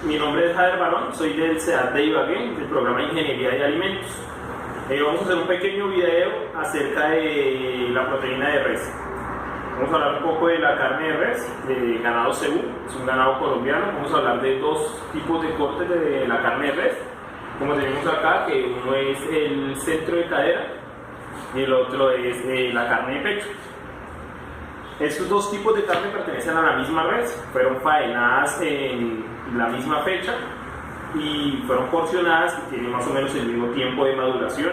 Mi nombre es Jader Barón, soy del CEAT de Ibagué, del programa de Ingeniería de Alimentos. Vamos a hacer un pequeño video acerca de la proteína de res. Vamos a hablar un poco de la carne de res, de ganado cebú, es un ganado colombiano. Vamos a hablar de dos tipos de cortes de la carne de res, como tenemos acá, que uno es el centro de cadera y el otro es la carne de pecho. Estos dos tipos de carne pertenecen a la misma res, fueron faenadas en la misma fecha y fueron porcionadas y tienen más o menos el mismo tiempo de maduración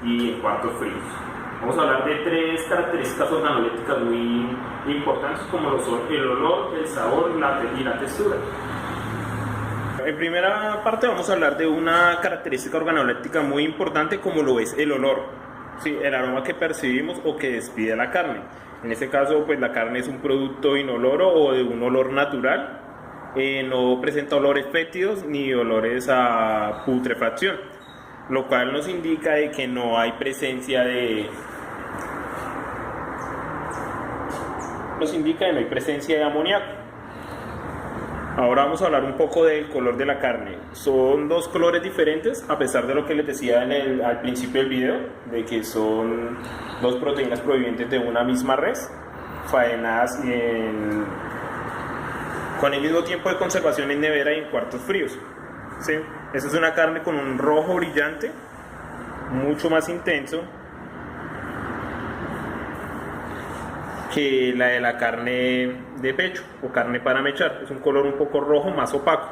y en cuartos fríos. Vamos a hablar de tres características organolépticas muy importantes, como lo son el olor, el sabor y la textura. En primera parte vamos a hablar de una característica organoléptica muy importante, como lo es el olor, ¿sí? El aroma que percibimos o que despide la carne. En este caso, pues la carne es un producto inoloro o de un olor natural, no presenta olores fétidos ni olores a putrefacción, lo cual nos indica de que no hay presencia de amoníaco. Ahora vamos a hablar un poco del color de la carne. Son dos colores diferentes, a pesar de lo que les decía al principio del video, de que son dos proteínas provenientes de una misma res, faenadas con el mismo tiempo de conservación en nevera y en cuartos fríos. ¿Sí? Esta es una carne con un rojo brillante, mucho más intenso que la de la carne de pecho o carne para mechar. Es un color un poco rojo, más opaco.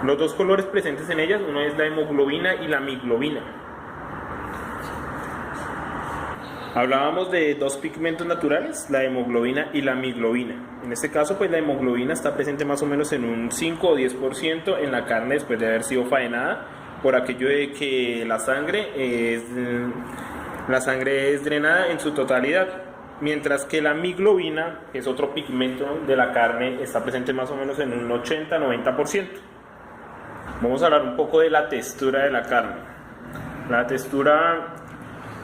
Los dos colores presentes en ellas, uno es la hemoglobina y la miglobina. Hablábamos de dos pigmentos naturales, la hemoglobina y la miglobina. En este caso, pues la hemoglobina está presente más o menos en un 5 o 10% en la carne después de haber sido faenada, por aquello de que la sangre es drenada en su totalidad. Mientras que la miglobina, que es otro pigmento de la carne, está presente más o menos en un 80-90%. Vamos a hablar un poco de la textura de la carne. La textura,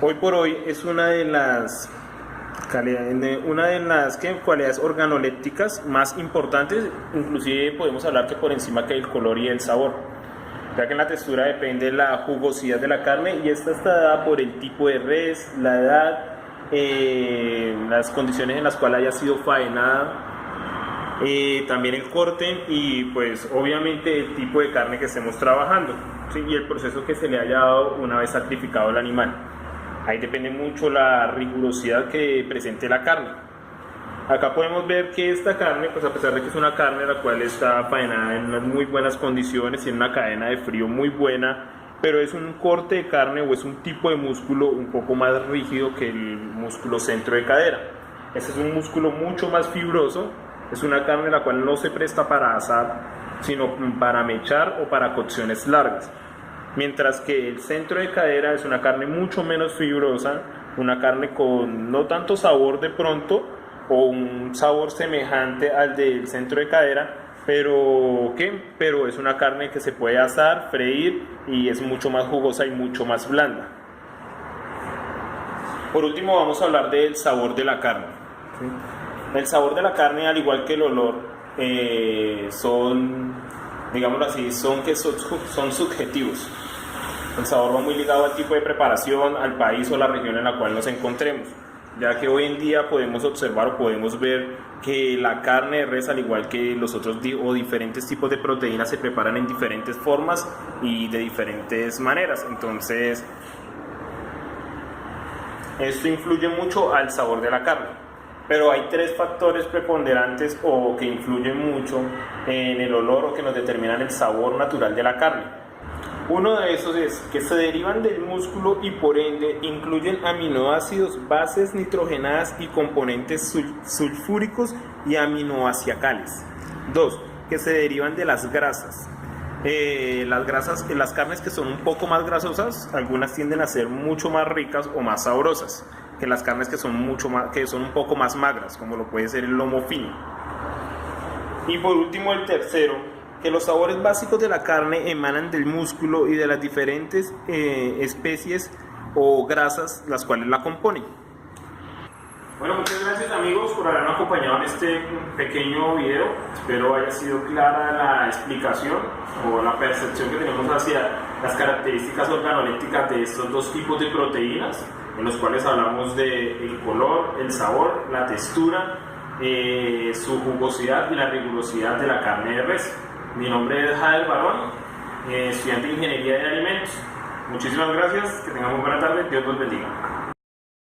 hoy por hoy, es una de las cualidades organolépticas más importantes. Inclusive podemos hablar que por encima que el color y el sabor, ya que en la textura depende la jugosidad de la carne, y esta está dada por el tipo de res, la edad, las condiciones en las cuales haya sido faenada, también el corte y pues obviamente el tipo de carne que estemos trabajando, ¿sí? Y el proceso que se le haya dado una vez sacrificado el animal. Ahí depende mucho la rigurosidad que presente la carne. Acá podemos ver que esta carne, pues a pesar de que es una carne la cual está faenada en unas muy buenas condiciones y en una cadena de frío muy buena, pero es un corte de carne o es un tipo de músculo un poco más rígido que el músculo centro de cadera. Este es un músculo mucho más fibroso, es una carne la cual no se presta para asar, sino para mechar o para cocciones largas. Mientras que el centro de cadera es una carne mucho menos fibrosa, una carne con no tanto sabor de pronto, o un sabor semejante al del centro de cadera, pero es una carne que se puede asar, freír y es mucho más jugosa y mucho más blanda. Por último vamos a hablar del sabor de la carne. ¿Sí? El sabor de la carne, al igual que el olor, son subjetivos. El sabor va muy ligado al tipo de preparación, al país o la región en la cual nos encontremos, ya que hoy en día podemos observar o podemos ver que la carne de res, al igual que los otros o diferentes tipos de proteínas, se preparan en diferentes formas y de diferentes maneras. Entonces, esto influye mucho al sabor de la carne. Pero hay tres factores preponderantes o que influyen mucho en el olor o que nos determinan el sabor natural de la carne. Uno de esos es que se derivan del músculo y por ende incluyen aminoácidos, bases nitrogenadas y componentes sulfúricos y aminoaciacales. 2. Que se derivan de las grasas. Las carnes que son un poco más grasosas, algunas tienden a ser mucho más ricas o más sabrosas que las carnes que son un poco más magras, como lo puede ser el lomo fino. Y por último, el tercero, que los sabores básicos de la carne emanan del músculo y de las diferentes especies o grasas las cuales la componen. Bueno, muchas gracias amigos por habernos acompañado en este pequeño video. Espero haya sido clara la explicación o la percepción que tenemos hacia las características organolépticas de estos dos tipos de proteínas, en los cuales hablamos del color, el sabor, la textura, su jugosidad y la rigurosidad de la carne de res. Mi nombre es Jael Barón, estudiante de Ingeniería de Alimentos. Muchísimas gracias, que tengan muy buena tarde, Dios los bendiga.